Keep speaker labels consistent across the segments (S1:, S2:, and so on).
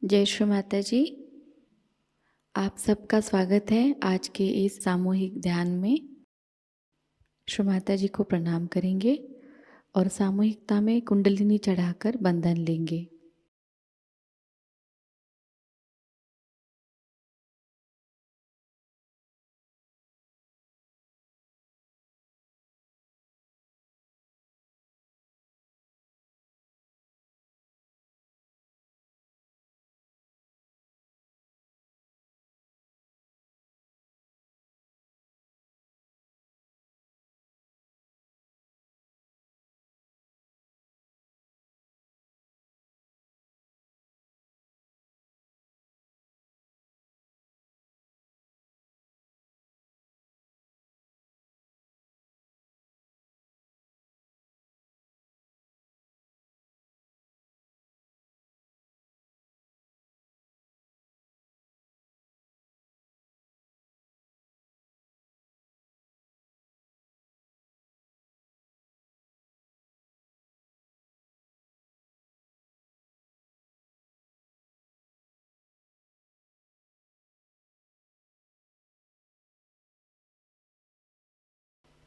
S1: जय श्री माता जी। आप सबका स्वागत है आज के इस सामूहिक ध्यान में। श्री माता जी को प्रणाम करेंगे और सामूहिकता में कुंडलिनी चढ़ाकर बंधन लेंगे।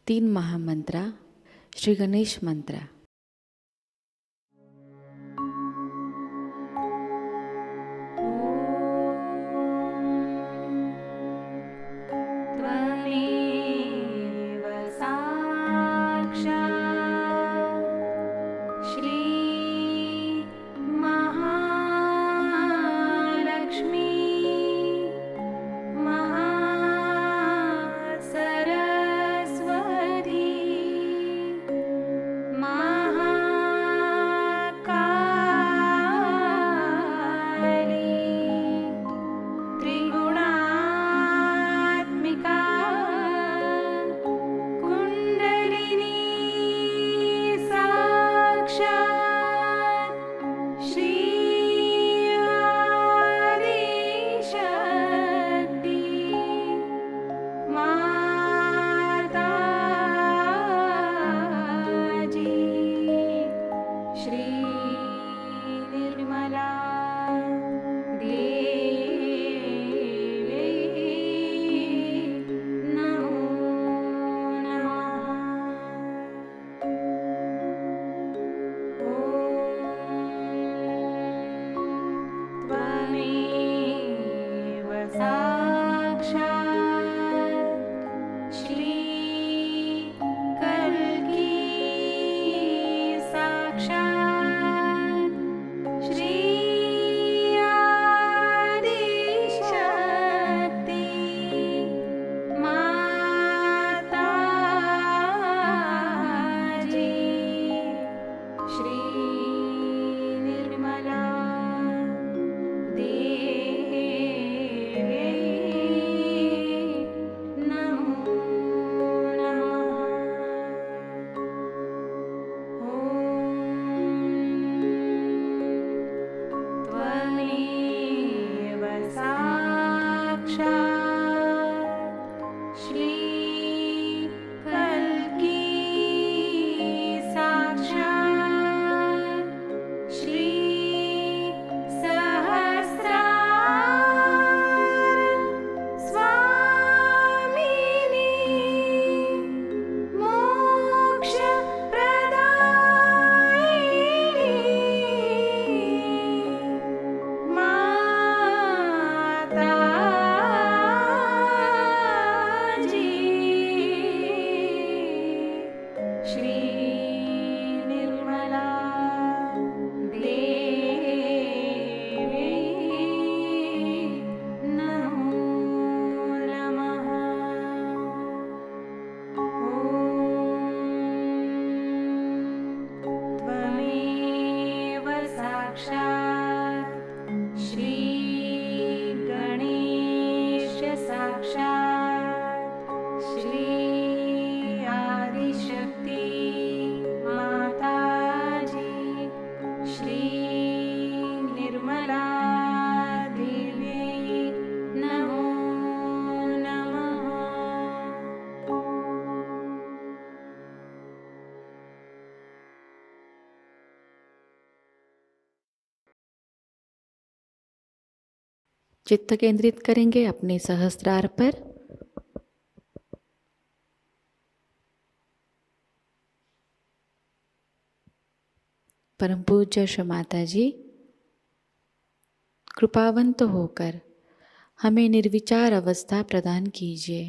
S1: तीन महामंत्रा श्री गणेश मंत्र।
S2: त्वमेव साक्षात् श्री महालक्ष्मी महासरस्वती मा
S1: चित्त केंद्रित करेंगे अपने सहस्त्रार पर। परम पूज्य श्री माताजी कृपावंत होकर हमें निर्विचार अवस्था प्रदान कीजिए।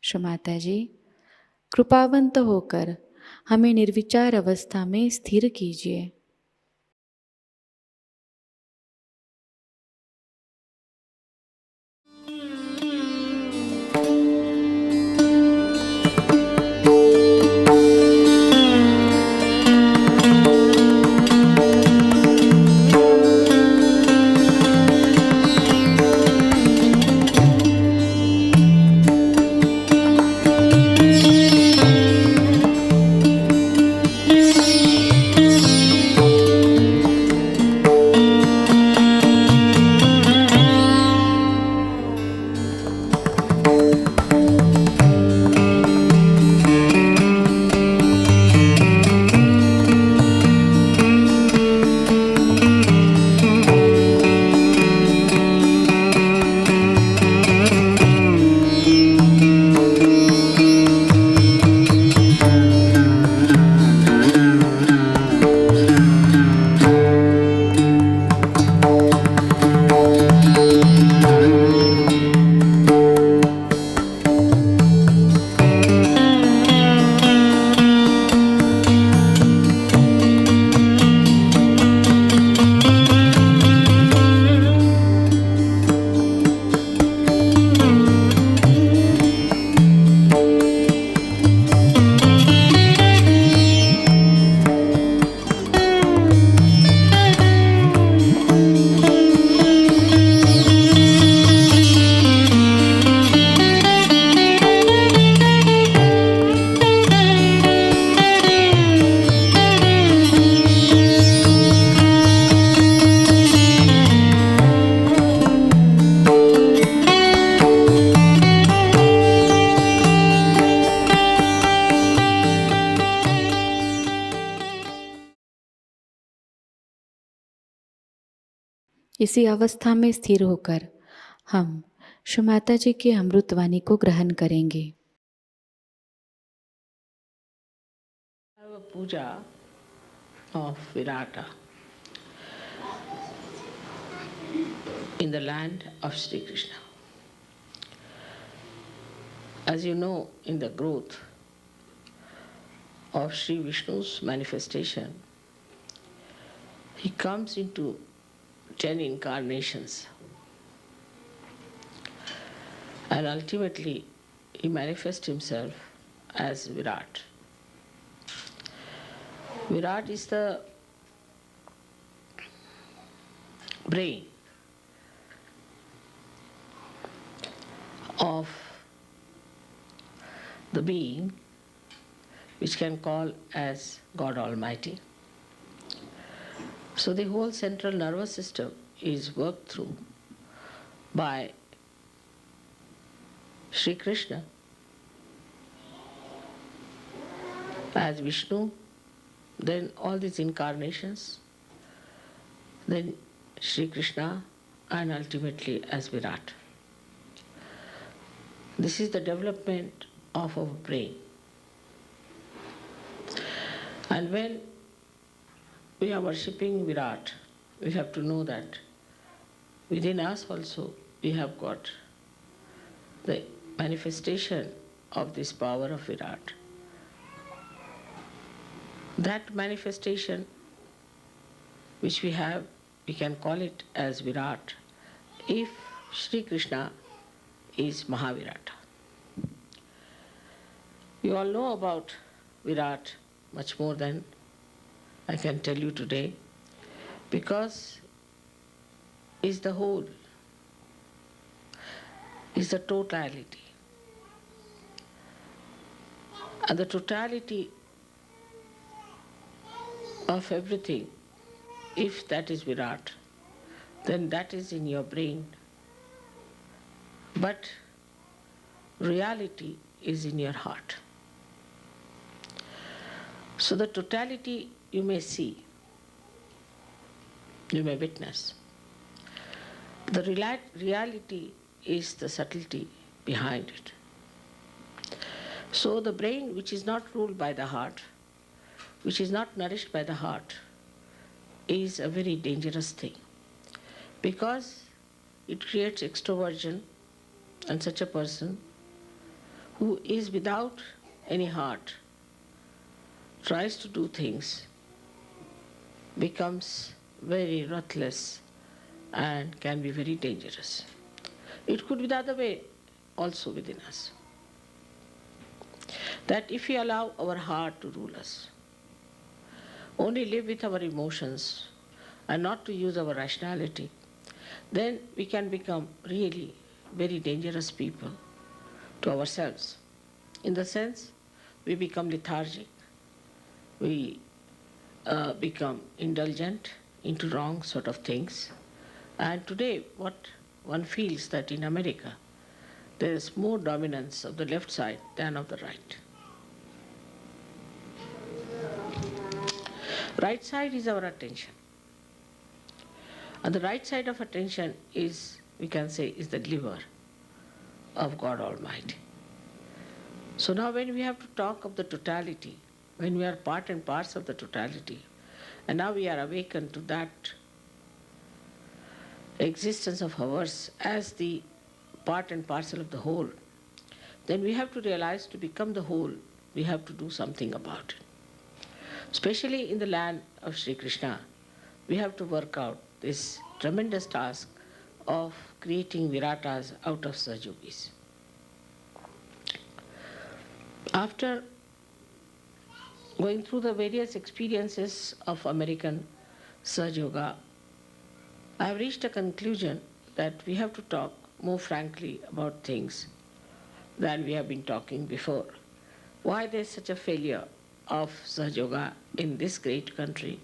S1: श्री माताजी कृपावंत होकर हमें निर्विचार अवस्था में स्थिर कीजिए। इसी अवस्था में स्थिर होकर हम श्री माताजी की अमृतवाणी को ग्रहण करेंगे।
S3: Puja of Virata in the land of Shri Krishna. As you know, in the growth of Shri Vishnu's manifestation, he comes into 10 incarnations, and ultimately he manifests himself as Virat. Virat is the brain of the being which can call as God Almighty. So the whole central nervous system is worked through by Shri Krishna as Vishnu, then all these incarnations, then Shri Krishna, and ultimately as Virat. This is the development of our brain. And when we are worshipping Virat, we have to know that within us also we have got the manifestation of this power of Virat. That manifestation which we have, we can call it as Virat if Shri Krishna is Mahavirata. You all know about Virat much more than I can tell you today, because is the whole, is the totality. And the totality of everything, if that is Virat, then that is in your brain. But reality is in your heart. So the totality you may see, you may witness. The reality is the subtlety behind it. So the brain, which is not ruled by the heart, which is not nourished by the heart, is a very dangerous thing, because it creates extroversion, and such a person who is without any heart tries to do things, becomes very ruthless and can be very dangerous. It could be the other way also within us. That if we allow our heart to rule us, only live with our emotions and not to use our rationality, then we can become really very dangerous people to ourselves. In the sense, we become lethargic, we become indulgent into wrong sort of things. And today, what one feels that in America, there is more dominance of the left side than of the right. Right side is our attention. And the right side of attention is, we can say, is the liver of God Almighty. So now when we have to talk of the totality, when we are part and parts of the totality, and now we are awakened to that existence of ours as the part and parcel of the whole, then we have to realize to become the whole, we have to do something about it. Especially in the land of Shri Krishna, we have to work out this tremendous task of creating Viratas out of Sahajogis. After going through the various experiences of American Sahajayoga, I have reached a conclusion that we have to talk more frankly about things than we have been talking before. Why there is such a failure of Sahajayoga in this great country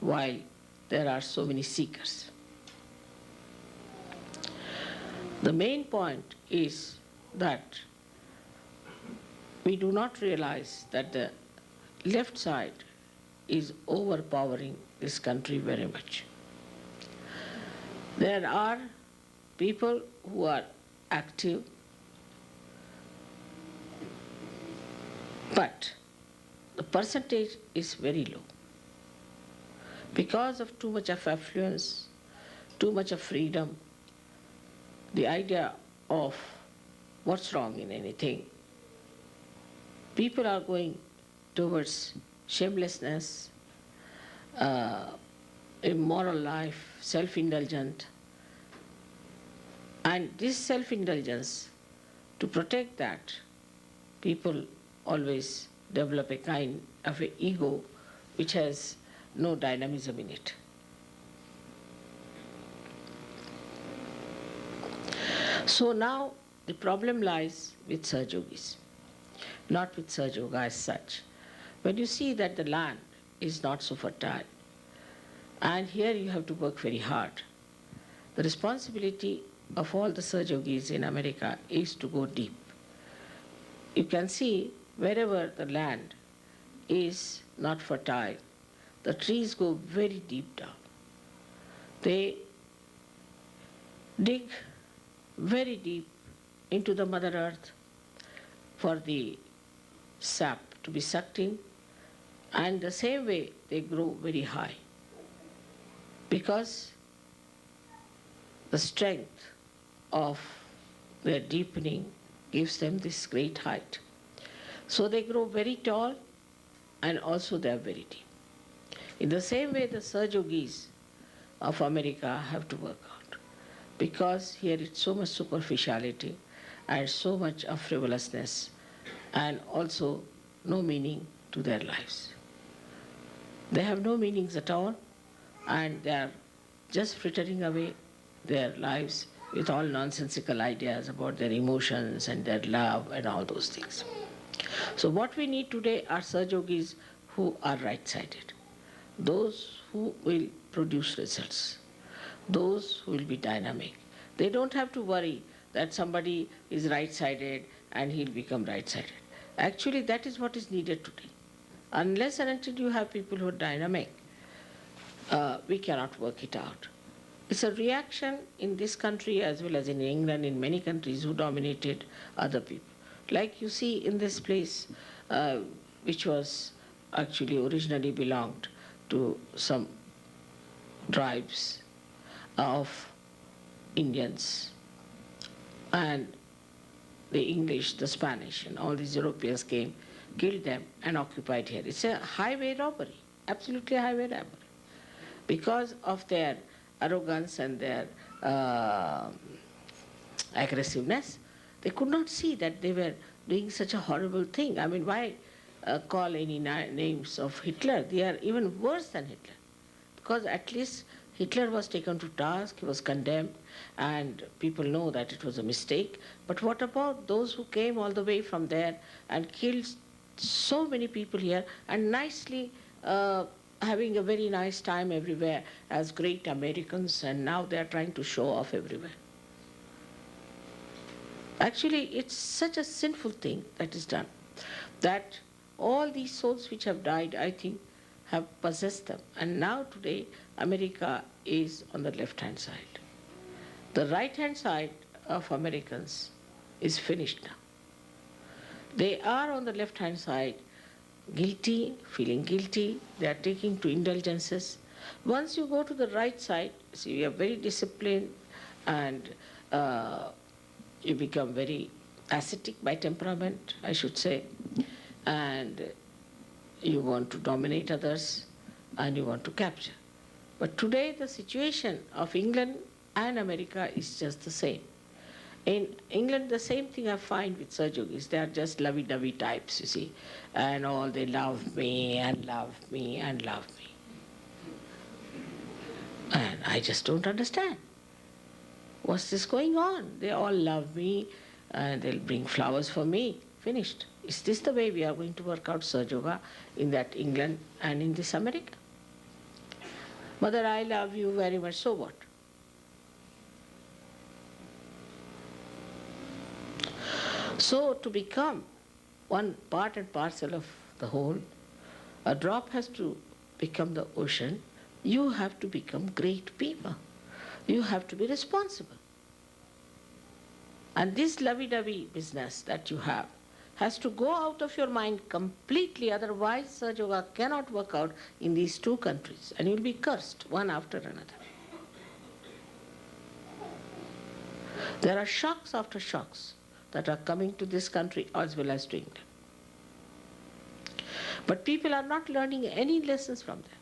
S3: while there are so many seekers? The main point is that we do not realize that the left side is overpowering this country very much. There are people who are active, but the percentage is very low. Because of too much of affluence, too much of freedom, the idea of what's wrong in anything, people are going towards shamelessness, immoral life, self-indulgent. And this self-indulgence, to protect that, people always develop a kind of an ego which has no dynamism in it. So now the problem lies with Sahajogis, not with Sahajayoga as such. When you see that the land is not so fertile, and here you have to work very hard, the responsibility of all the Sahajogis in America is to go deep. You can see wherever the land is not fertile, the trees go very deep down. They dig very deep into the Mother Earth for the sap to be sucked in, and the same way they grow very high, because the strength of their deepening gives them this great height. So they grow very tall, and also they are very deep. In the same way, the Sahajogis of America have to work out, because here it's so much superficiality and so much of frivolousness, and also no meaning to their lives. They have no meanings at all, and they are just frittering away their lives with all nonsensical ideas about their emotions and their love and all those things. So what we need today are Sahajogis who are right-sided, those who will produce results, those who will be dynamic. They don't have to worry that somebody is right-sided and he'll become right-sided. Actually, that is what is needed today. Unless and until you have people who are dynamic, we cannot work it out. It's a reaction in this country as well as in England, in many countries who dominated other people. Like you see in this place, which was actually originally belonged to some tribes of Indians, and the English, the Spanish, and all these Europeans came, killed them, and occupied here. It's a highway robbery, absolutely a highway robbery. Because of their arrogance and their aggressiveness, they could not see that they were doing such a horrible thing. I mean, why call any names of Hitler? They are even worse than Hitler. Because at least Hitler was taken to task, he was condemned, and people know that it was a mistake. But what about those who came all the way from there and killed so many people here and nicely having a very nice time everywhere as great Americans, and now they are trying to show off everywhere? Actually, it's such a sinful thing that is done, that all these souls which have died, I think, have possessed them. And now today, America is on the left-hand side. The right-hand side of Americans is finished now. They are on the left-hand side, guilty, feeling guilty, they are taking to indulgences. Once you go to the right side, see, we are very disciplined, and you become very ascetic by temperament, I should say, and you want to dominate others and you want to capture. But today the situation of England and America is just the same. In England, the same thing I find with Sahajogis. They are just lovey-dovey types, you see, and all they love me and love me and love me. And I just don't understand. What's this going on? They all love me and they'll bring flowers for me. Finished. Is this the way we are going to work out Sahajayoga in that England and in this America? Mother, I love you very much, so what? So to become one part and parcel of the whole, a drop has to become the ocean. You have to become great people. You have to be responsible. And this lovey-dovey business that you have has to go out of your mind completely, otherwise Sahajayoga cannot work out in these two countries, and you'll be cursed one after another. There are shocks after shocks that are coming to this country as well as to England. But people are not learning any lessons from them.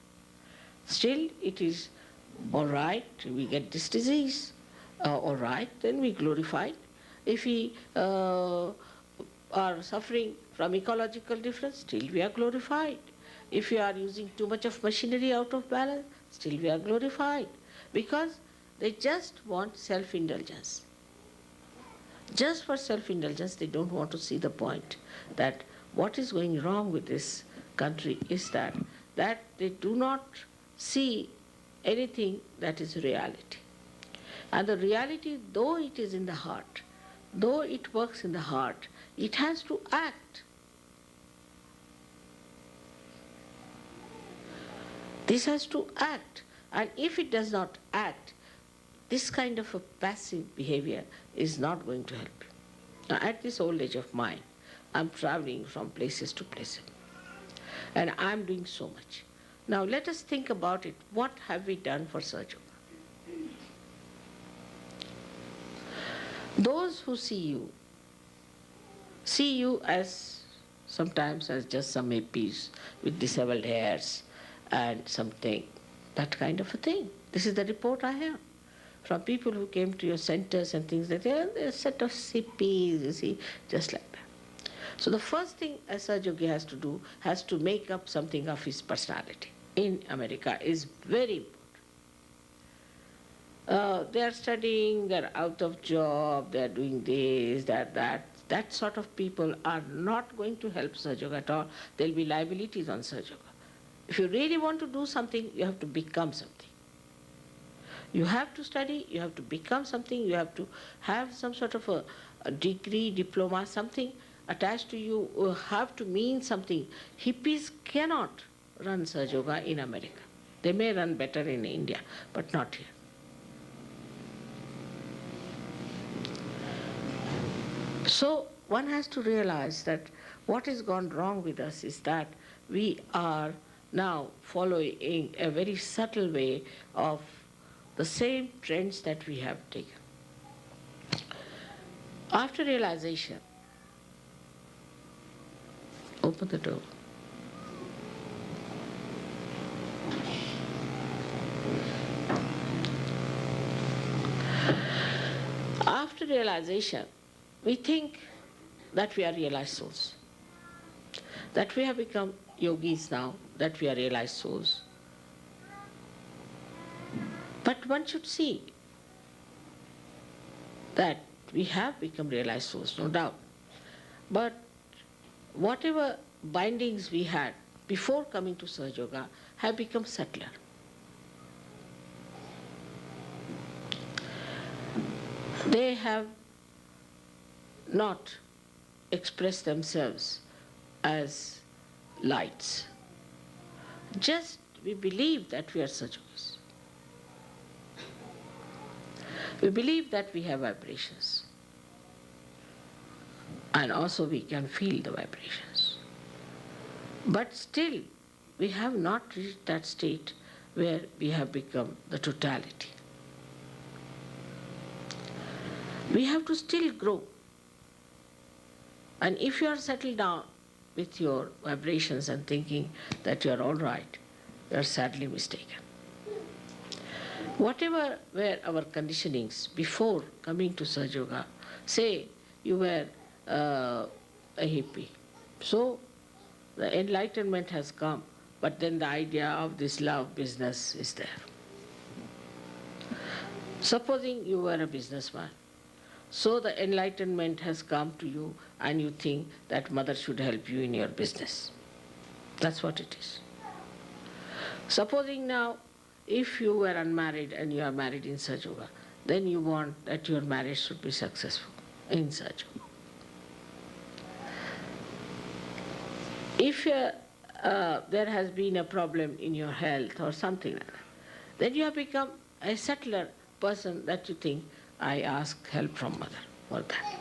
S3: Still, it is all right, we get this disease, all right, then we glorify it. If we are suffering from ecological difference, still we are glorified. If we are using too much of machinery out of balance, still we are glorified. Because they just want self-indulgence. Just for self-indulgence, they don't want to see the point that what is going wrong with this country is that they do not see anything that is reality. And the reality, though it is in the heart, though it works in the heart, it has to act. This has to act. And if it does not act, this kind of a passive behavior is not going to help you. Now, at this old age of mine, I'm traveling from places to places. And I'm doing so much. Now let us think about it. What have we done for Sahajayoga? Those who see you as sometimes as just some APs with disheveled hairs and something, that kind of a thing. This is the report I have from people who came to your centers and things like that. They're a set of CPs, you see, just like that. So the first thing a Sahajayogi has to do, has to make up something of his personality. In America is very important. They are studying, they are out of job, they are doing this, that. That sort of people are not going to help Sahajayoga at all. There will be liabilities on Sahajayoga. If you really want to do something, you have to become something. You have to study, you have to become something, you have to have some sort of a degree, diploma, something attached to you, have to mean something. Hippies cannot run Sahajayoga in America. They may run better in India, but not here. So one has to realize that what has gone wrong with us is that we are now following a very subtle way of the same trends that we have taken. After realization, open the door. After realization, we think that we are realized souls, that we have become yogis now, that we are realized souls. But one should see that we have become realized souls, no doubt. But whatever bindings we had before coming to Sahajayoga have become subtler. They have not expressed themselves as lights. Just we believe that we are Sahajayogas. We believe that we have vibrations. And also we can feel the vibrations. But still, we have not reached that state where we have become the totality. We have to still grow. And if you are settled down with your vibrations and thinking that you are all right, you are sadly mistaken. Whatever were our conditionings before coming to Sahajayoga, say you were a hippie. So the enlightenment has come, but then the idea of this love business is there. Supposing you were a businessman, so the enlightenment has come to you and you think that mother should help you in your business. That's what it is. Supposing now, if you were unmarried and you are married in Sahajayoga, then you want that your marriage should be successful in Sahajayoga. If there has been a problem in your health or something like that, then you have become a settler person that you think, I ask help from mother for that.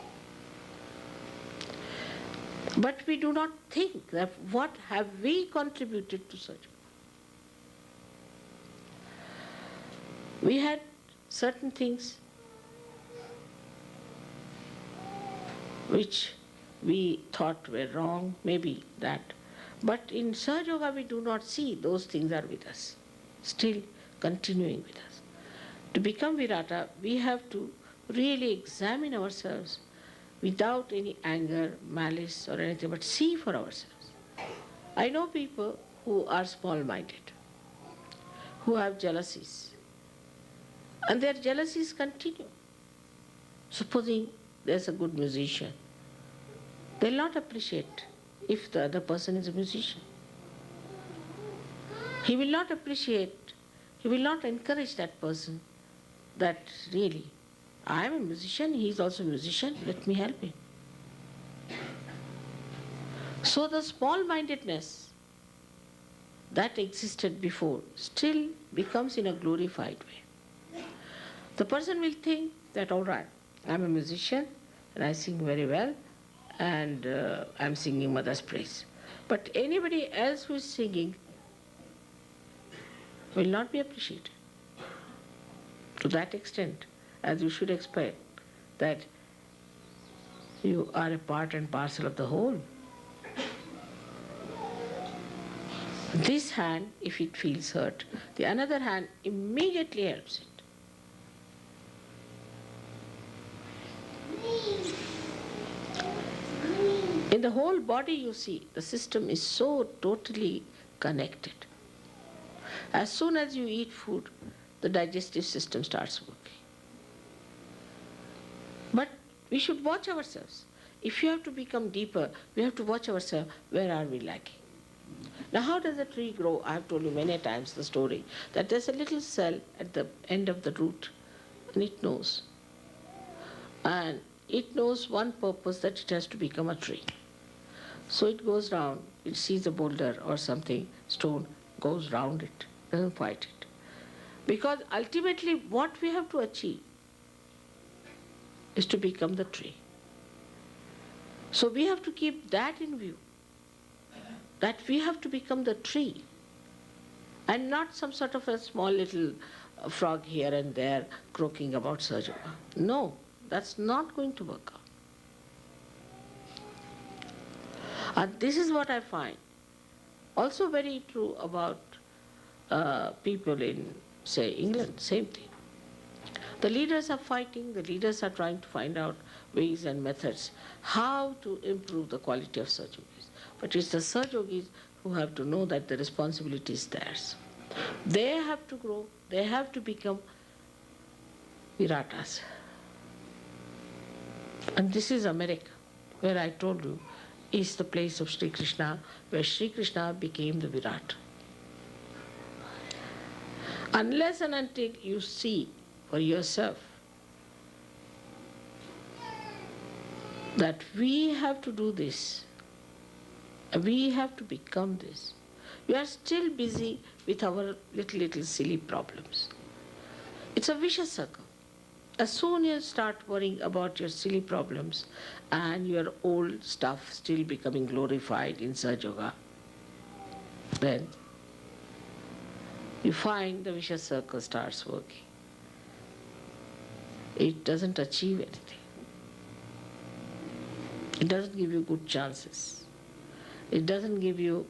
S3: But we do not think that what have we contributed to Sahajayoga. We had certain things which we thought were wrong, maybe that. But in Sahajayoga we do not see those things are with us, still continuing with us. To become Virata, we have to really examine ourselves without any anger, malice or anything, but see for ourselves. I know people who are small-minded, who have jealousies, and their jealousies continue. Supposing there's a good musician, they'll not appreciate if the other person is a musician. He will not appreciate, he will not encourage that person that really, I am a musician, he is also a musician, let me help him. So the small-mindedness that existed before still becomes in a glorified way. The person will think that, all right, I'm a musician and I sing very well and I'm singing Mother's praise. But anybody else who is singing will not be appreciated. To that extent, as you should expect, that you are a part and parcel of the whole. This hand, if it feels hurt, the another hand immediately helps it. In the whole body, you see, the system is so totally connected. As soon as you eat food, the digestive system starts working. But we should watch ourselves. If you have to become deeper, we have to watch ourselves, where are we lacking? Now how does a tree grow? I have told you many times the story, that there's a little cell at the end of the root, and it knows. And it knows one purpose, that it has to become a tree. So it goes round, it sees a boulder or something, stone, goes round it Doesn't fight it. Because ultimately what we have to achieve is to become the tree. So we have to keep that in view, that we have to become the tree and not some sort of a small little frog here and there croaking about Sahajayoga. No, that's not going to work out. And this is what I find also very true about people in, say, England, same thing. The leaders are fighting, the leaders are trying to find out ways and methods how to improve the quality of Sahajogis. But it's the Sahajogis who have to know that the responsibility is theirs. They have to grow, they have to become Viratas. And this is America, where I told you is the place of Sri Krishna, where Sri Krishna became the Virata. Unless and until you see for yourself that we have to do this, we have to become this, you are still busy with our little silly problems. It's a vicious circle. As soon as you start worrying about your silly problems and your old stuff still becoming glorified in Sahajayoga, then you find the vicious circle starts working. It doesn't achieve anything. It doesn't give you good chances. It doesn't give you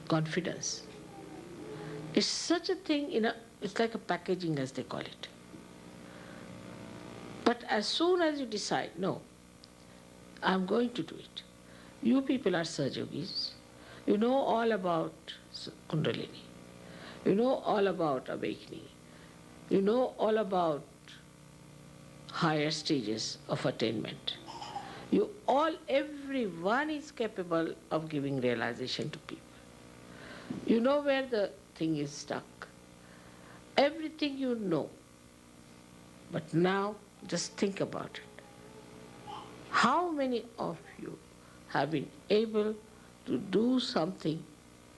S3: confidence. It's such a thing, it's like a packaging, as they call it. But as soon as you decide, no, I'm going to do it. You people are Sahajogis. You know all about Kundalini. You know all about awakening. You know all about higher stages of attainment. Everyone is capable of giving realization to people. You know where the thing is stuck. Everything you know. But now, just think about it. How many of you have been able to do something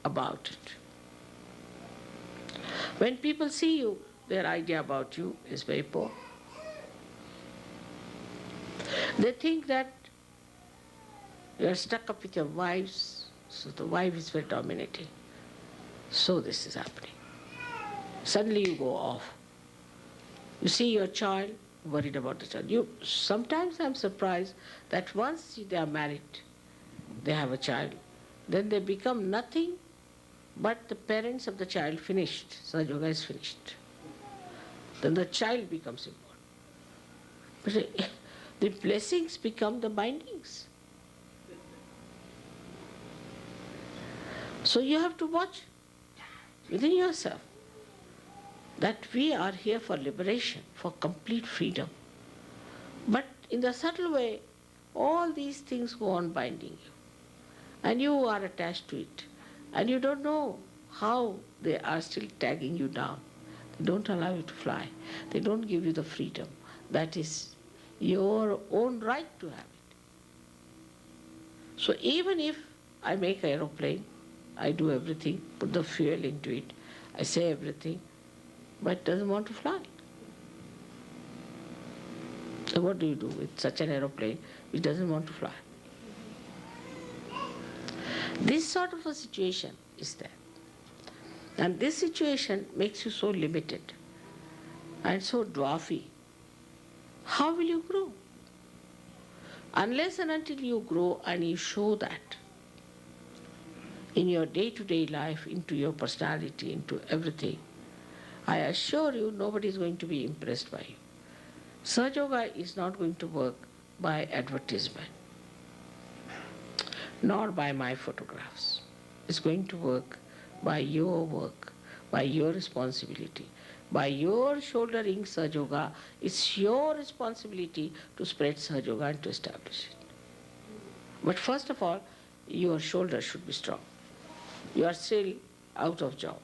S3: about it? When people see you, their idea about you is very poor. They think that you are stuck up with your wives, so the wife is very dominating. So this is happening. Suddenly you go off. You see your child, worried about the child. Sometimes I'm surprised that once they are married, they have a child, then they become nothing but the parents of the child finished. Sahajayoga is finished. Then the child becomes important. But the blessings become the bindings. So you have to watch within yourself that we are here for liberation, for complete freedom. But in the subtle way, all these things go on binding you. And you are attached to it. And you don't know how they are still tagging you down. They don't allow you to fly. They don't give you the freedom. That is your own right to have it. So even if I make an aeroplane, I do everything, put the fuel into it, I say everything, but it doesn't want to fly. So what do you do with such an aeroplane which doesn't want to fly? This sort of a situation is there. And this situation makes you so limited and so dwarfy. How will you grow? Unless and until you grow and you show that in your day-to-day life, into your personality, into everything, I assure you nobody is going to be impressed by you. Sahajayoga is not going to work by advertisement, nor by my photographs. It's going to work, by your responsibility, by your shouldering Sahajayoga. It's your responsibility to spread Sahajayoga and to establish it. But first of all, your shoulder should be strong. You are still out of job.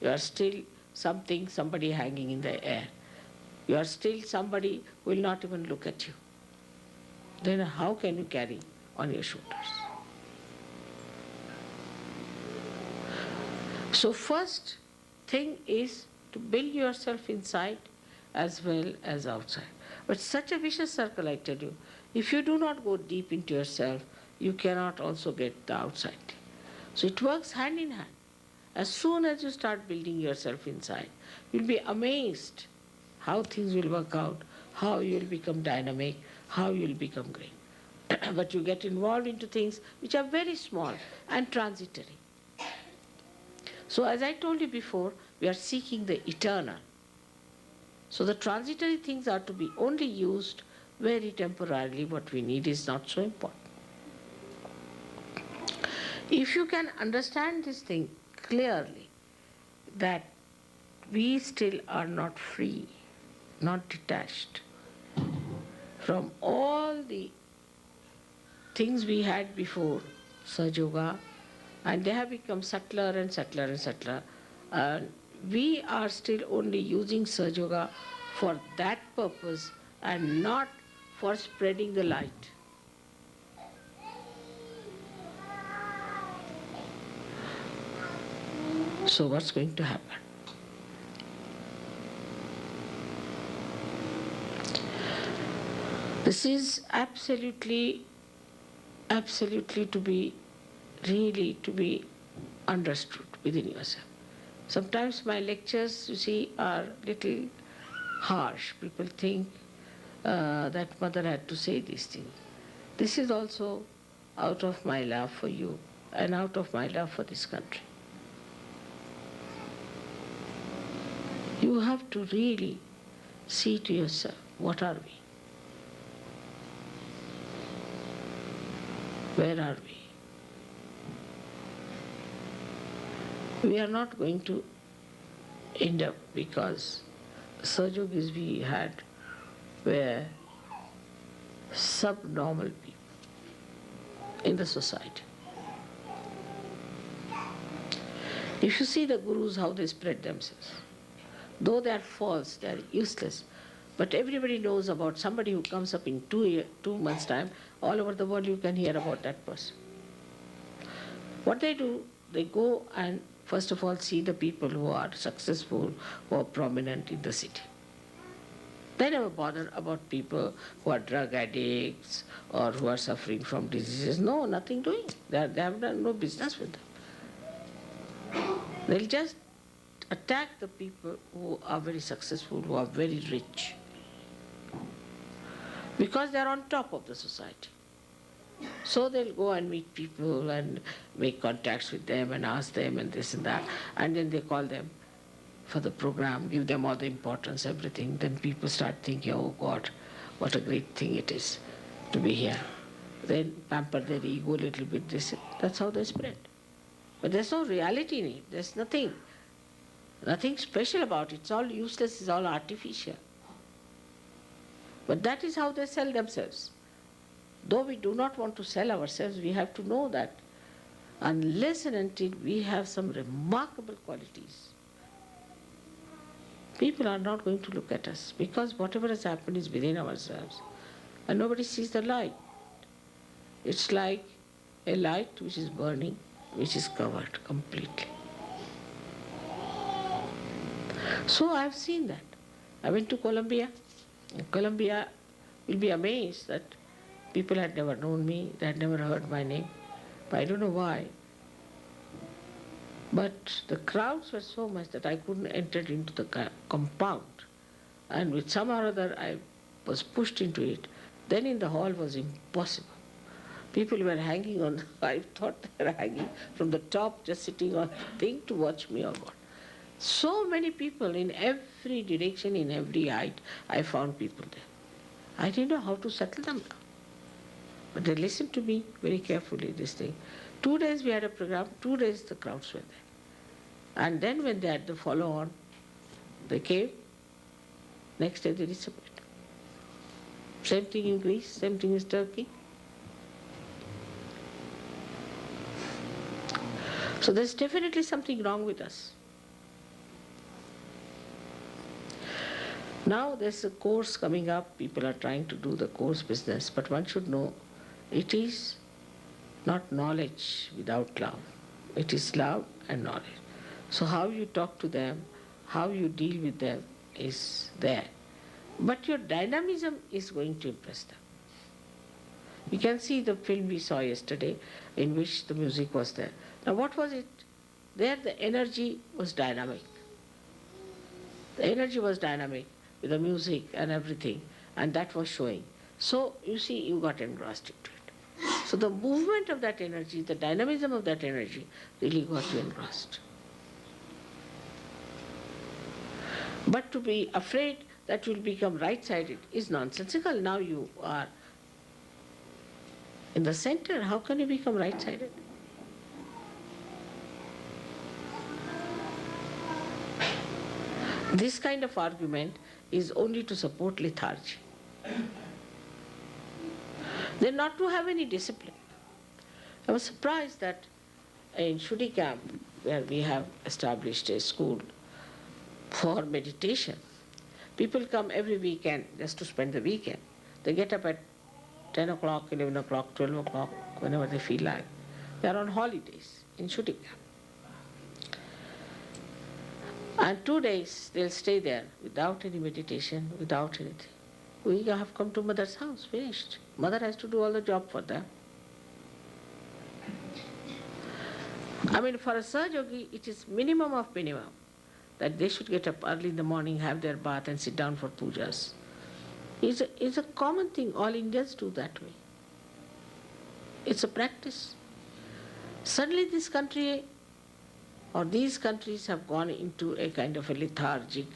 S3: You are still somebody hanging in the air. You are still somebody who will not even look at you. Then how can you carry on your shoulders? So first, thing is to build yourself inside as well as outside. But such a vicious circle, I tell you, if you do not go deep into yourself, you cannot also get the outside. So it works hand in hand. As soon as you start building yourself inside, you'll be amazed how things will work out, how you'll become dynamic, how you'll become great. But you get involved into things which are very small and transitory. So as I told you before, we are seeking the eternal. So the transitory things are to be only used very temporarily. What we need is not so important. If you can understand this thing clearly, that we still are not free, not detached from all the things we had before Sahajayoga, and they have become subtler and subtler and subtler. We are still only using Sahajayoga for that purpose and not for spreading the light. So what's going to happen? This is absolutely to be understood within yourself. Sometimes my lectures, you see, are little harsh. People think that mother had to say these things. This is also out of my love for you and out of my love for this country. You have to really see to yourself, what are we? Where are we? We are not going to end up, because Sahajogis we had were subnormal people in the society. If you see the gurus, how they spread themselves, though they are false, they are useless, but everybody knows about somebody who comes up in 2 months' time. All over the world you can hear about that person. What they do, they go and first of all see the people who are successful, who are prominent in the city. They never bother about people who are drug addicts or who are suffering from diseases. No, nothing doing. They have done no business with them. They'll just attack the people who are very successful, who are very rich, because they are on top of the society. So they'll go and meet people and make contacts with them and ask them and this and that, and then they call them for the program, give them all the importance, everything. Then people start thinking, oh God, what a great thing it is to be here. Then pamper their ego a little bit. That's how they spread. But there's no reality in it. There's nothing special about it. It's all useless, it's all artificial. But that is how they sell themselves. Though we do not want to sell ourselves, we have to know that unless and until we have some remarkable qualities, people are not going to look at us, because whatever has happened is within ourselves and nobody sees the light. It's like a light which is burning, which is covered completely. So I have seen that. I went to Colombia. In Colombia, you'll be amazed that people had never known me, they had never heard my name. But I don't know why. But the crowds were so much that I couldn't enter into the compound. And with some or other I was pushed into it. Then in the hall was impossible. People were hanging on, I thought they were hanging from the top, just sitting on the thing to watch me, oh God. So many people in every direction, in every height, I found people there. I didn't know how to settle them down. But they listened to me very carefully, this thing. 2 days we had a program, 2 days the crowds were there. And then when they had the follow-on, they came, next day they disappeared. Same thing in Greece, same thing in Turkey. So there's definitely something wrong with us. Now there's a course coming up, people are trying to do the course business, but one should know it is not knowledge without love. It is love and knowledge. So how you talk to them, how you deal with them is there. But your dynamism is going to impress them. You can see the film we saw yesterday in which the music was there. Now what was it? There the energy was dynamic. The energy was dynamic with the music and everything, and that was showing. So you see, you got engrossed into it. So the movement of that energy, the dynamism of that energy really got you engrossed. But to be afraid that you'll become right-sided is nonsensical. Now you are in the center. How can you become right-sided? This kind of argument is only to support lethargy. They're not to have any discipline. I was surprised that in Shri camp, where we have established a school for meditation, people come every weekend just to spend the weekend. They get up at 10 o'clock, 11 o'clock, 12 o'clock, whenever they feel like. They are on holidays in Shri camp. And 2 days they'll stay there without any meditation, without anything. We have come to mother's house, finished. Mother has to do all the job for them. I mean, for a Sahajayogi, it is minimum of minimum that they should get up early in the morning, have their bath and sit down for pujas. It's a common thing. All Indians do that way. It's a practice. Suddenly this country or these countries have gone into a kind of a lethargic,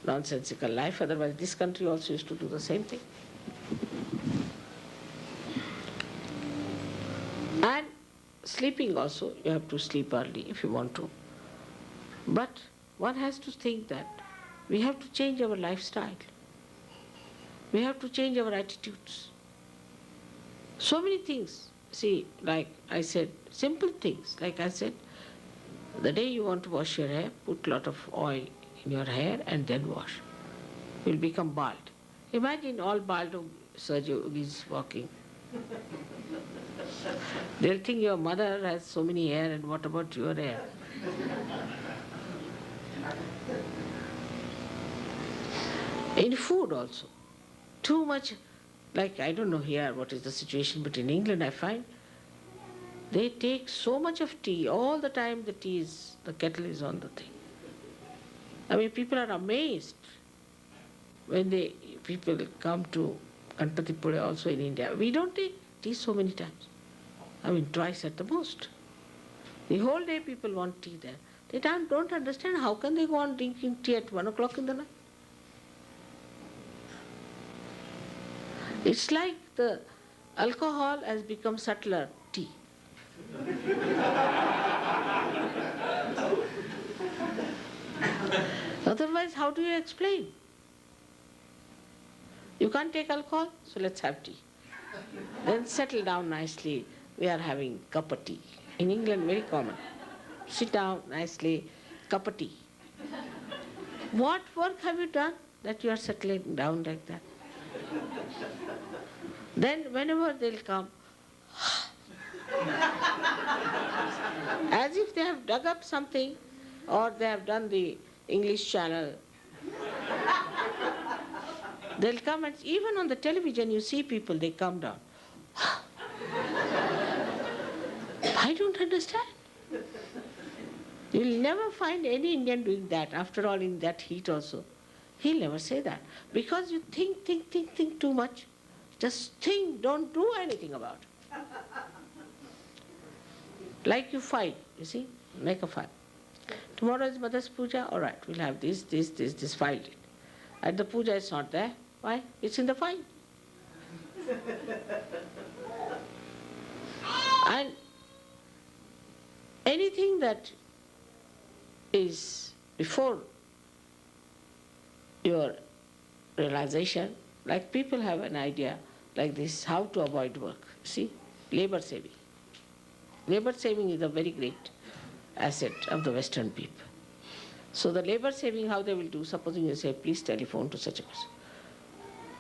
S3: nonsensical life. Otherwise this country also used to do the same thing. And sleeping also, you have to sleep early if you want to. But one has to think that we have to change our lifestyle. We have to change our attitudes. So many things. See, like I said, simple things. Like I said, the day you want to wash your hair, put a lot of oil in your hair and then wash. You'll become bald. Imagine all bald Sahaja-yogis walking. They'll think your mother has so many hair and what about your hair? In food also. Too much, like I don't know here what is the situation, but in England I find they take so much of tea, all the time the kettle is on the thing. I mean, people are amazed when people come to Ganpati Pune also in India. We don't take tea so many times. I mean, twice at the most. The whole day people want tea there. They don't understand how can they go on drinking tea at 1 o'clock in the night. It's like the alcohol has become subtler tea. Otherwise, how do you explain? You can't take alcohol, so let's have tea. Then settle down nicely. We are having cup of tea. In England, very common. Sit down nicely, cup of tea. What work have you done that you are settling down like that? Then whenever they'll come, as if they have dug up something or they have done the English channel. They'll come and even on the television you see people, they come down. I don't understand. You'll never find any Indian doing that. After all, in that heat also. He'll never say that. Because you think too much. Just think, don't do anything about it. Like you fight, you see, make a file. Tomorrow is Mother's Puja, all right, we'll have this, file it. At the Puja it's not there. Why? It's in the file. And anything that is before your realization, like people have an idea like this, how to avoid work. See, labor saving. Labor saving is a very great asset of the Western people. So the labor saving, how they will do, supposing you say, please telephone to such a person.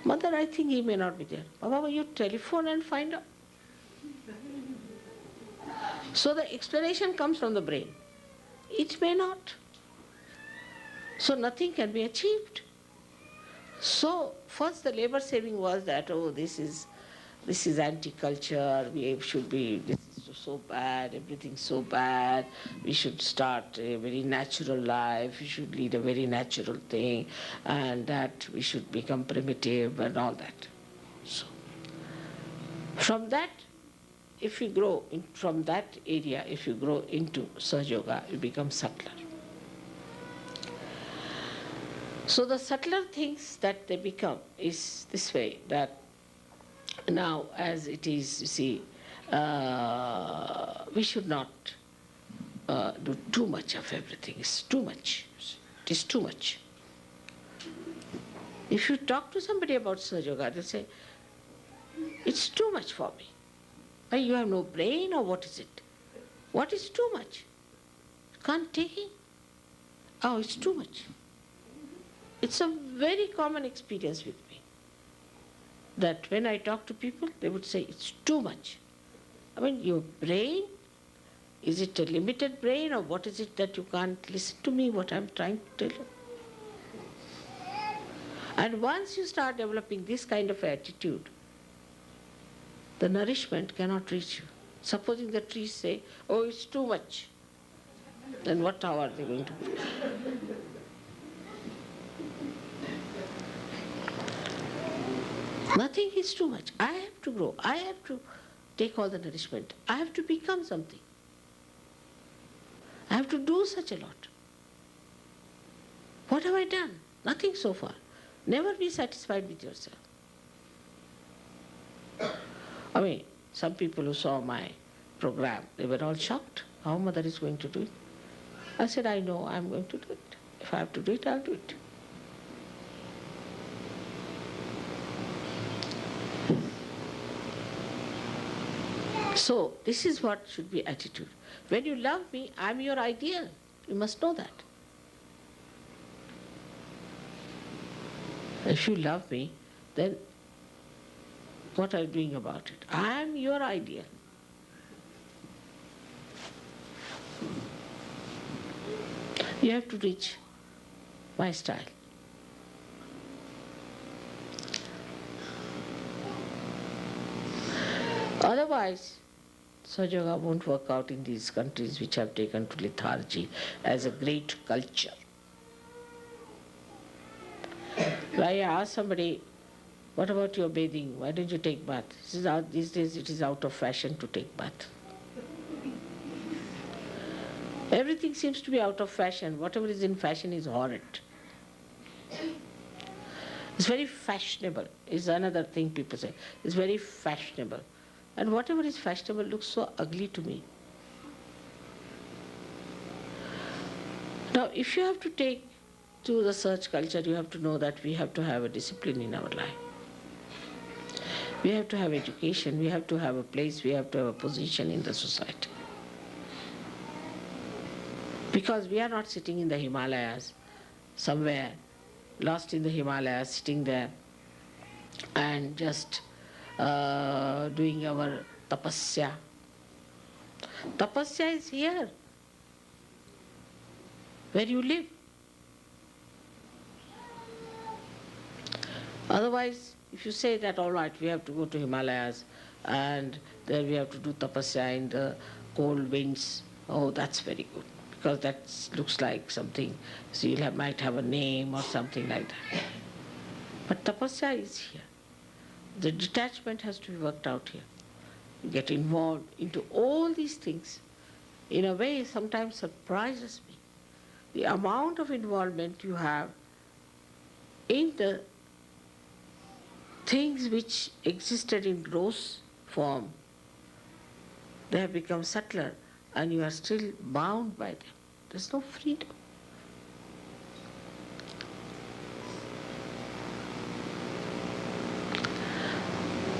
S3: Mother, I think he may not be there. Baba, you telephone and find out. So the explanation comes from the brain. It may not. So nothing can be achieved. So first the labor saving was that, oh, this is anti-culture, we should be, this is so bad, everything's so bad, we should start a very natural life, we should lead a very natural thing, and that we should become primitive and all that. So from that, if you grow from that area, if you grow into Sahajayoga, you become subtler. So the subtler things that they become is this way, that now as it is, you see, we should not do too much of everything. It's too much. It is too much. If you talk to somebody about Sahajayoga, they'll say, it's too much for me. Why, you have no brain, or what is it? What is too much? Can't take it? Oh, it's too much. It's a very common experience with me, that when I talk to people, they would say, it's too much. I mean, your brain, is it a limited brain, or what is it that you can't listen to me, what I'm trying to tell you? And once you start developing this kind of attitude, the nourishment cannot reach you. Supposing the trees say, oh, it's too much, then how are they going to grow? Nothing is too much. I have to grow. I have to take all the nourishment. I have to become something. I have to do such a lot. What have I done? Nothing so far. Never be satisfied with yourself. I mean, some people who saw my program, they were all shocked. How mother is going to do it? I said, I know I'm going to do it. If I have to do it, I'll do it. So, this is what should be attitude. When you love me, I'm your ideal. You must know that. If you love me, then what are you doing about it? I'm your ideal. You have to reach my style. Otherwise, Sahajayoga won't work out in these countries which have taken to lethargy as a great culture. I asked somebody, what about your bathing? Why don't you take bath? These days it is out of fashion to take bath. Everything seems to be out of fashion. Whatever is in fashion is horrid. It's very fashionable, is another thing people say. It's very fashionable. And whatever is fashionable looks so ugly to me. Now, if you have to take to the search culture, you have to know that we have to have a discipline in our life. We have to have education, we have to have a place, we have to have a position in the society. Because we are not sitting in the Himalayas, somewhere, lost in the Himalayas, sitting there and just doing our tapasya. Tapasya is here, where you live. Otherwise, if you say that, all right, we have to go to Himalayas and there we have to do tapasya in the cold winds, oh, that's very good, because that looks like something, so you might have a name or something like that. But tapasya is here. The detachment has to be worked out here. You get involved into all these things. In a way, sometimes surprises me. The amount of involvement you have in the things which existed in gross form, they have become subtler and you are still bound by them. There's no freedom.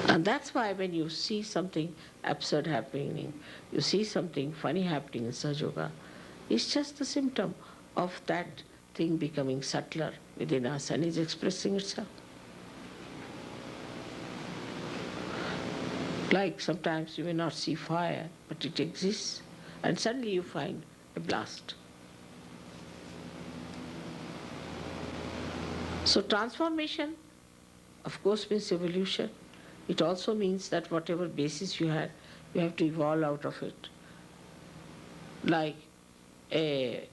S3: And that's why when you see something absurd happening, you see something funny happening in Sahajayoga, it's just a symptom of that thing becoming subtler within us and is expressing itself. Like sometimes you may not see fire, but it exists, and suddenly you find a blast. So transformation, of course, means evolution. It also means that whatever basis you had, you have to evolve out of it. Like a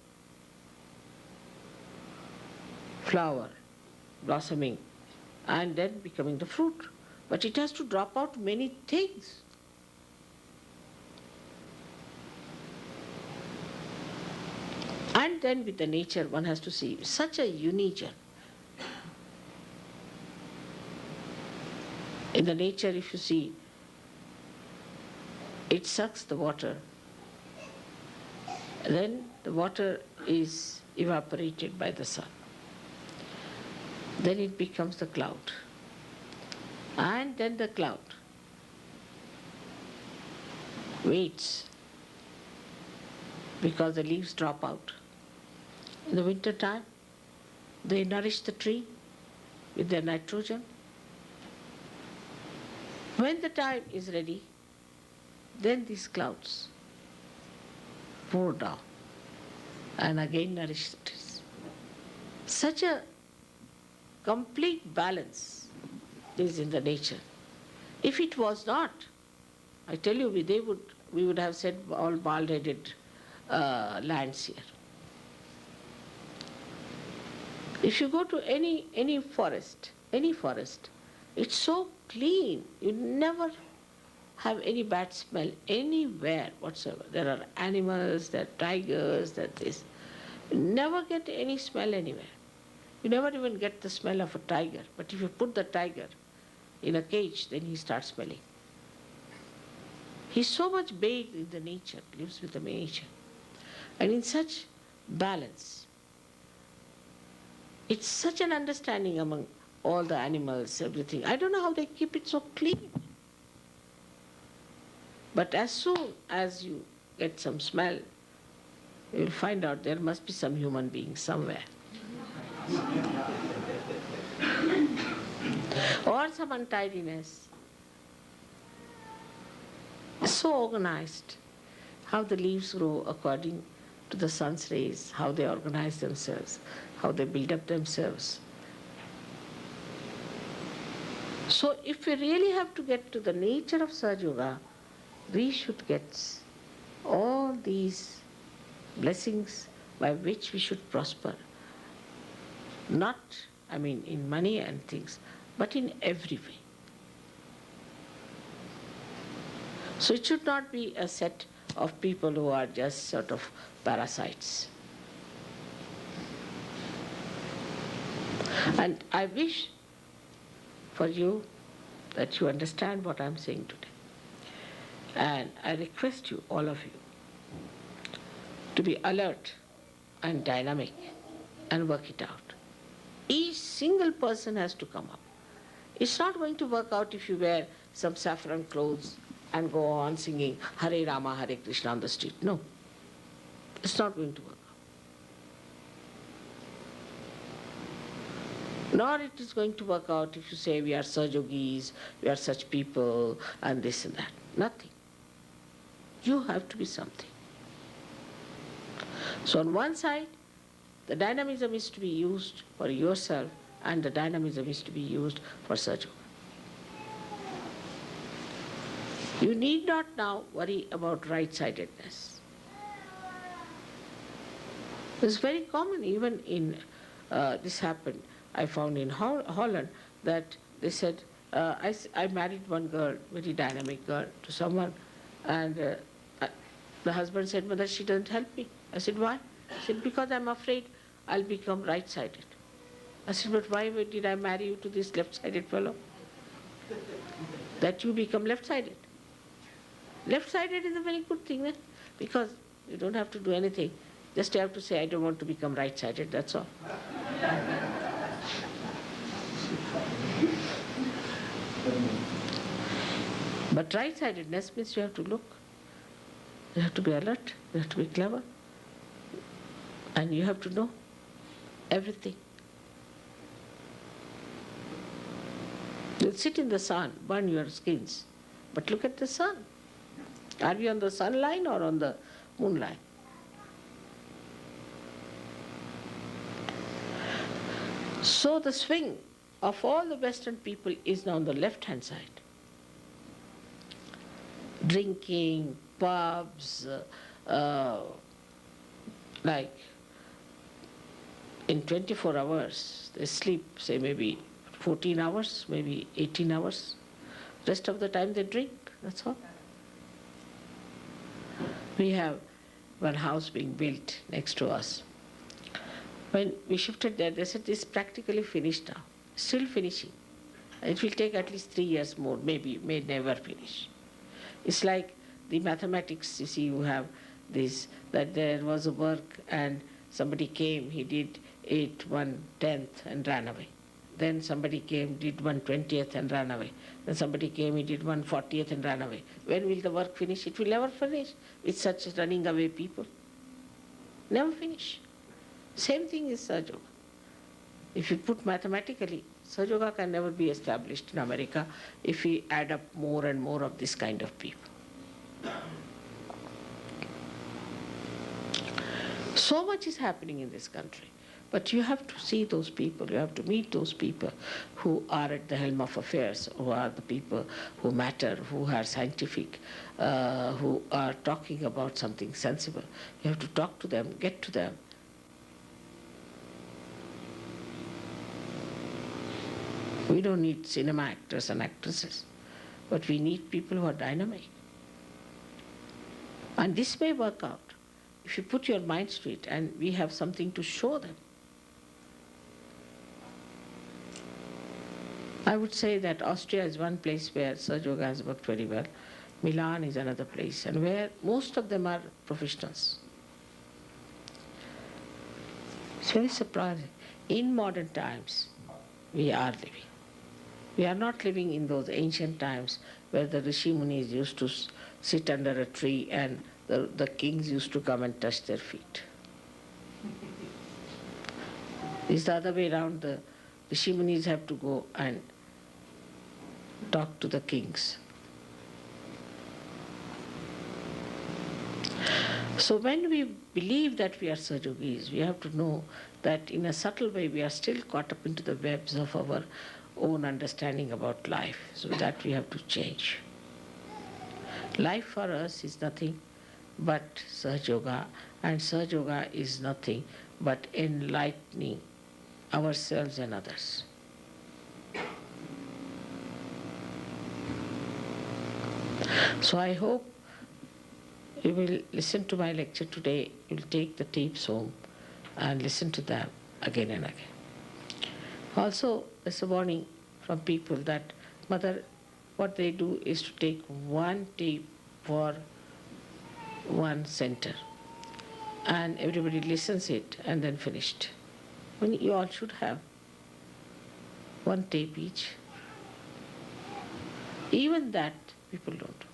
S3: flower blossoming and then becoming the fruit. But it has to drop out many things. And then with the nature, one has to see such a union. In the nature, if you see, it sucks the water. Then the water is evaporated by the sun. Then it becomes the cloud. And then the cloud waits because the leaves drop out. In the winter time, they nourish the tree with their nitrogen. When the time is ready, then these clouds pour down and again nourish the trees. Such a complete balance is in the nature. If it was not, I tell you, we would have said all bald-headed lands here. If you go to any forest, it's so clean. You never have any bad smell anywhere whatsoever. There are animals, there are tigers, there are this. You never get any smell anywhere. You never even get the smell of a tiger. But if you put the tiger in a cage, then he starts smelling. He's so much bathed in the nature, lives with the nature. And in such balance, it's such an understanding among all the animals, everything. I don't know how they keep it so clean. But as soon as you get some smell, you will find out there must be some human being somewhere. Or some untidiness. So organized. How the leaves grow according to the sun's rays, how they organize themselves, how they build up themselves. So if we really have to get to the nature of Sahajayoga, we should get all these blessings by which we should prosper. Not, in money and things, but in every way. So it should not be a set of people who are just sort of parasites. And I wish for you that you understand what I'm saying today. And I request you, all of you, to be alert and dynamic and work it out. Each single person has to come up. It's not going to work out if you wear some saffron clothes and go on singing Hare Rama, Hare Krishna on the street. No, it's not going to work out. Nor it is going to work out if you say we are Sahajogis, we are such people, and this and that. Nothing. You have to be something. So on one side, the dynamism is to be used for yourself, and the dynamism is to be used for Sahajayoga. You need not now worry about right-sidedness. It's very common, even in, this happened, I found in Holland, that they said, I married one girl, very dynamic girl, to someone, and the husband said, Mother, she doesn't help me. I said, why? He said, because I'm afraid I'll become right-sided. I said, but why did I marry you to this left-sided fellow? That you become left-sided. Left-sided is a very good thing, because you don't have to do anything. Just have to say, I don't want to become right-sided, that's all. But right-sidedness means you have to look. You have to be alert, you have to be clever. And you have to know everything. You'll sit in the sun, burn your skins, but look at the sun. Are we on the sun line or on the moon line? So the swing of all the Western people is now on the left-hand side. Drinking, pubs, like in 24 hours, they sleep, say maybe 14 hours, maybe 18 hours. Rest of the time they drink, that's all. We have one house being built next to us. When we shifted there, they said it's practically finished now, still finishing. It will take at least 3 years more, maybe, may never finish. It's like the mathematics, you see, you have this, that there was a work and somebody came, he did 8 1/10 and ran away. Then somebody came, did 1/20 and ran away. Then somebody came, he did 1/40 and ran away. When will the work finish? It will never finish with such running away people. Never finish. Same thing is Sahajayoga. If you put mathematically, Sahajayoga can never be established in America if we add up more and more of this kind of people. So much is happening in this country. But you have to see those people, you have to meet those people who are at the helm of affairs, who are the people who matter, who are scientific, who are talking about something sensible. You have to talk to them, get to them. We don't need cinema actors and actresses, but we need people who are dynamic. And this may work out if you put your minds to it and we have something to show them. I would say that Austria is one place where Sahajayoga has worked very well. Milan is another place, and where most of them are professionals. It's very surprising. In modern times, we are living. We are not living in those ancient times where the Rishi Munis used to sit under a tree and the kings used to come and touch their feet. It's the other way around. The Rishi Munis have to go and talk to the kings. So when we believe that we are Sahajogis, we have to know that in a subtle way we are still caught up into the webs of our own understanding about life. So that we have to change. Life for us is nothing but Sahajayoga, and Sahajayoga is nothing but enlightening ourselves and others. So I hope you will listen to my lecture today, you will take the tapes home and listen to them again and again. Also, there's a warning from people that, Mother, what they do is to take one tape for one center and everybody listens it and then finished. When you all should have one tape each. Even that people don't.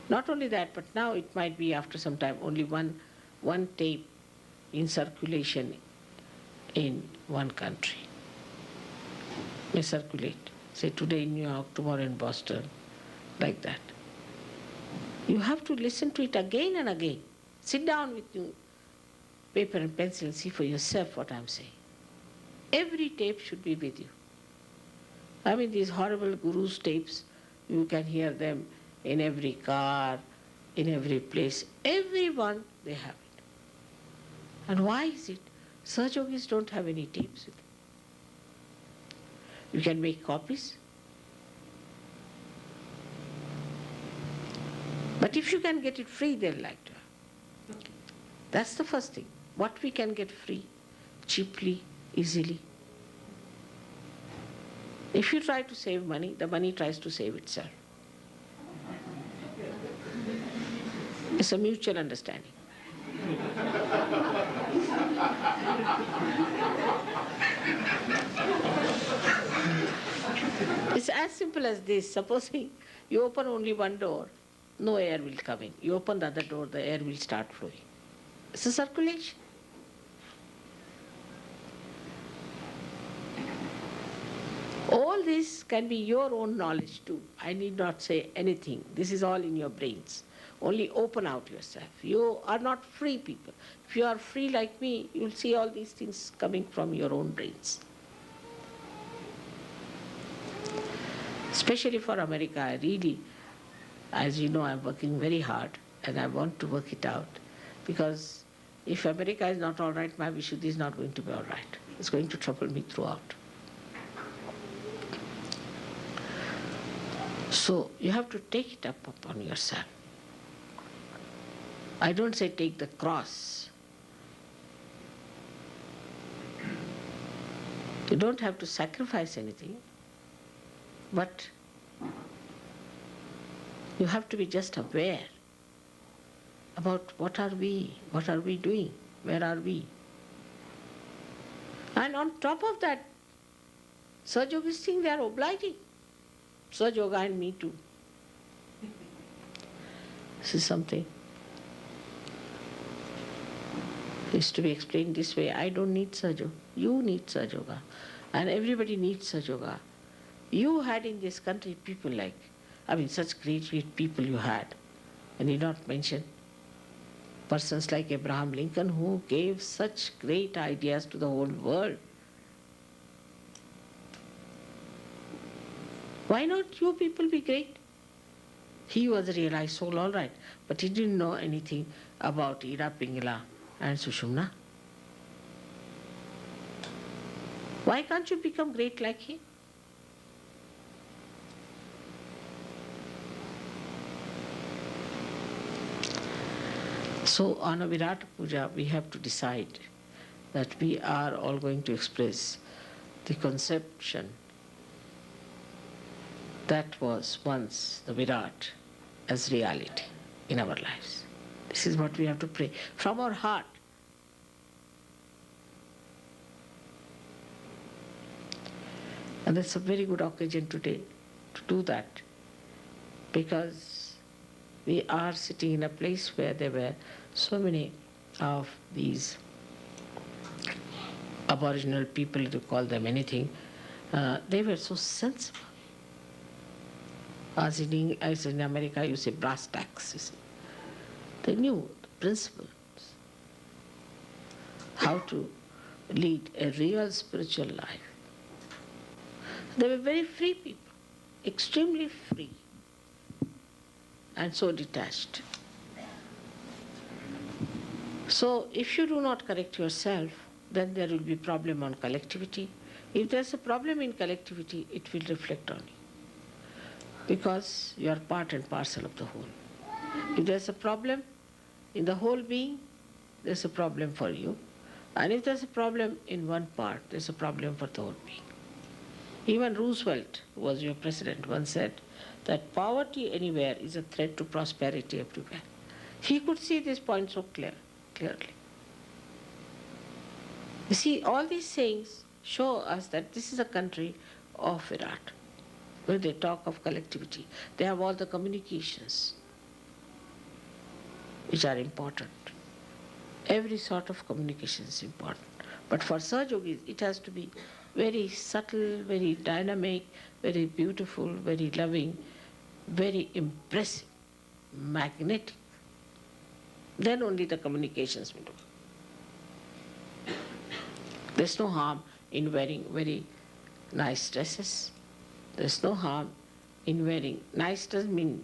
S3: Not only that, but now it might be after some time only one tape in circulation in one country. May circulate. Say today in New York, tomorrow in Boston, like that. You have to listen to it again and again. Sit down with you, paper and pencil and see for yourself what I'm saying. Every tape should be with you. I mean, these horrible gurus' tapes, you can hear them in every car, in every place. Everyone, they have it. And why is it? Sahajogis don't have any tapes with them. You can make copies. But if you can get it free, they'll like to have. That's the first thing. What we can get free, cheaply, easily. If you try to save money, the money tries to save itself. It's a mutual understanding. It's as simple as this. Supposing you open only one door, no air will come in. You open the other door, the air will start flowing. It's a circulation. All this can be your own knowledge too. I need not say anything. This is all in your brains. Only open out yourself. You are not free people. If you are free like me, you'll see all these things coming from your own brains. Especially for America, I really, as you know, I'm working very hard and I want to work it out. Because if America is not all right, my Vishuddhi is not going to be all right. It's going to trouble me throughout. So you have to take it up upon yourself. I don't say take the cross. You don't have to sacrifice anything, but you have to be just aware about what are we doing, where are we. And on top of that, Sahajayogas think they are obliging. Sahajayoga and me too. This is something. It is to be explained this way. I don't need Sahajayoga. You need Sahajayoga. And everybody needs Sahajayoga. You had in this country people like, such great people you had. And you not mention persons like Abraham Lincoln who gave such great ideas to the whole world. Why not you people be great? He was a realized soul, all right, but he didn't know anything about Ida, Pingala and Sushumna. Why can't you become great like him? So on a Virata Puja, we have to decide that we are all going to express the conception that was once the Virat as reality in our lives. This is what we have to pray from our heart. And that's a very good occasion today to do that, because we are sitting in a place where there were so many of these aboriginal people, to call them anything, they were so sensible. As in America, you say brass tacks, you see. They knew the principles, how to lead a real spiritual life. They were very free people, extremely free, and so detached. So if you do not correct yourself, then there will be problem on collectivity. If there's a problem in collectivity, it will reflect on you, because you are part and parcel of the whole. If there's a problem in the whole being, there's a problem for you. And if there's a problem in one part, there's a problem for the whole being. Even Roosevelt, who was your president, once said that poverty anywhere is a threat to prosperity everywhere. He could see this point so clearly. You see, all these sayings show us that this is a country of Virat. When they talk of collectivity, they have all the communications which are important. Every sort of communication is important. But for Sahajogis, it has to be very subtle, very dynamic, very beautiful, very loving, very impressive, magnetic. Then only the communications will do. There's no harm in wearing very nice dresses. There's no harm in wearing nice. Doesn't mean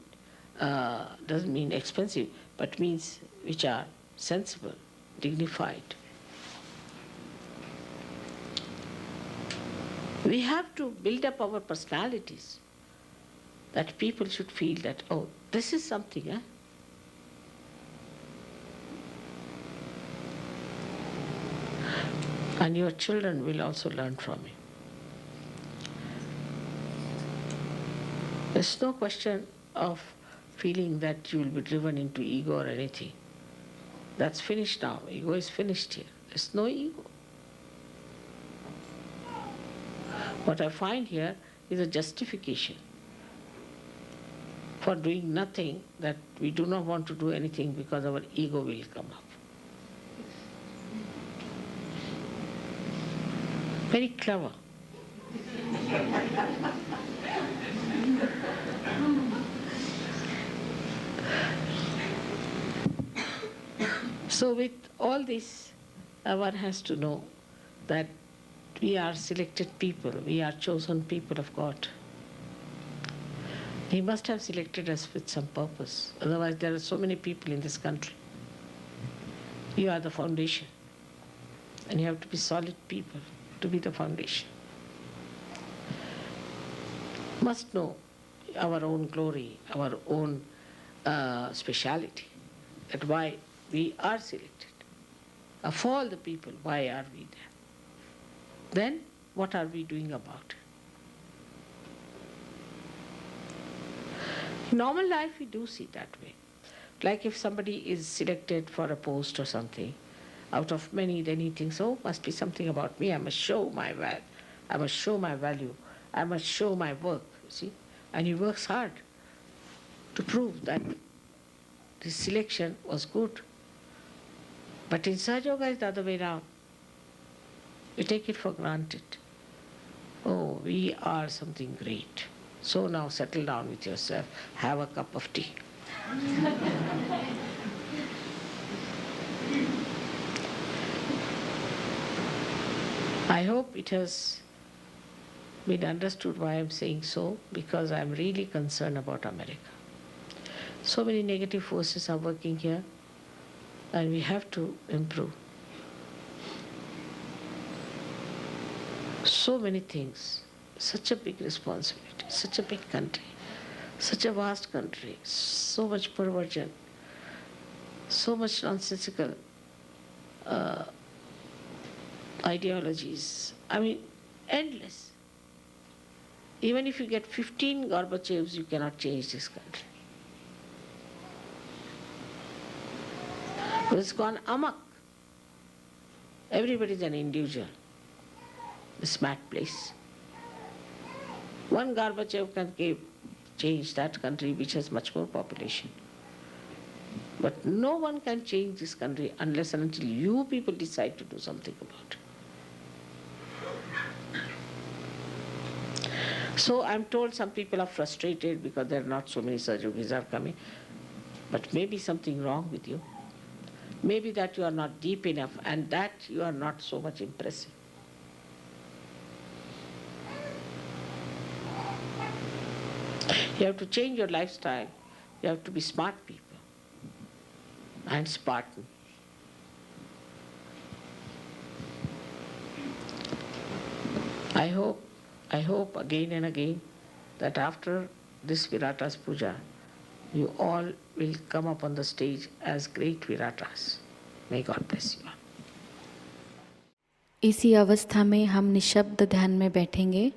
S3: expensive, but means which are sensible, dignified. We have to build up our personalities, that people should feel that, oh, this is something, eh? And your children will also learn from you. There's no question of feeling that you will be driven into ego or anything. That's finished now. Ego is finished here. There's no ego. What I find here is a justification for doing nothing, that we do not want to do anything because our ego will come up. Very clever. So with all this, one has to know that we are selected people, we are chosen people of God. He must have selected us with some purpose. Otherwise, there are so many people in this country. You are the foundation. And you have to be solid people to be the foundation. Must know our own glory, our own speciality, that why we are selected. Of all the people, why are we there? Then, what are we doing about it? In normal life, we do see that way. Like if somebody is selected for a post or something, out of many, then he thinks, oh, must be something about me. I must show my value. I must show my value. I must show my work, you see. And he works hard to prove that this selection was good. But in Sahajayoga, it's the other way around. We take it for granted. Oh, we are something great. So now settle down with yourself. Have a cup of tea. I hope it has been understood why I'm saying so, because I'm really concerned about America. So many negative forces are working here, and we have to improve. So many things, such a big responsibility, such a big country, such a vast country, so much perversion, so much nonsensical ideologies. I mean, endless. Even if you get 15 Gorbachevs, you cannot change this country. It's gone amok. Everybody is an individual. This mad place. One Gorbachev can change that country which has much more population. But no one can change this country unless and until you people decide to do something about it. So I'm told some people are frustrated because there are not so many Sahajogis are coming. But maybe something wrong with you. Maybe that you are not deep enough and that you are not so much impressive. You have to change your lifestyle. You have to be smart people and Spartan. I hope again and again that after this Virata's Puja, you all will come up on the stage as great Viratas. May God bless you all.
S1: इसी अवस्था में हम निशब्द ध्यान में बैठेंगे।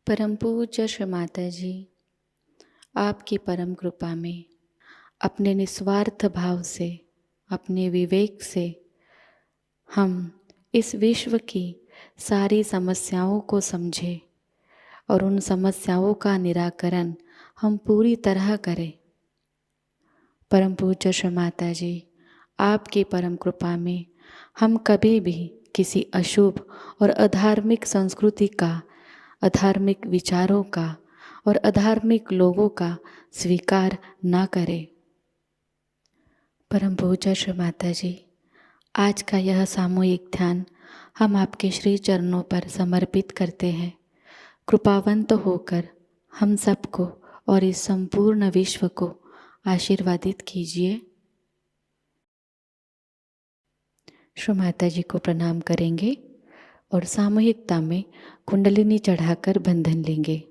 S1: परम पूज्य श्री माताजी, आपकी परम कृपा में अपने निस्वार्थ भाव से, अपने विवेक से हम इस विश्व की सारी समस्याओं को समझें और उन समस्याओं का निराकरण हम पूरी तरह करें। परम पूज्य श्री माता जी, आपकी परम कृपा में हम कभी भी किसी अशुभ और अधार्मिक संस्कृति का, अधार्मिक विचारों का और अधार्मिक लोगों का स्वीकार ना करें। परम पूज्य श्री माता जी, आज का यह सामूहिक ध्यान हम आपके श्री चरणों पर समर्पित करते हैं। कृपावंत होकर हम सबको और इस संपूर्ण विश्व को आशीर्वादित कीजिए। श्री माता जी को प्रणाम करेंगे और सामूहिकता में कुंडलिनी चढ़ाकर बंधन लेंगे।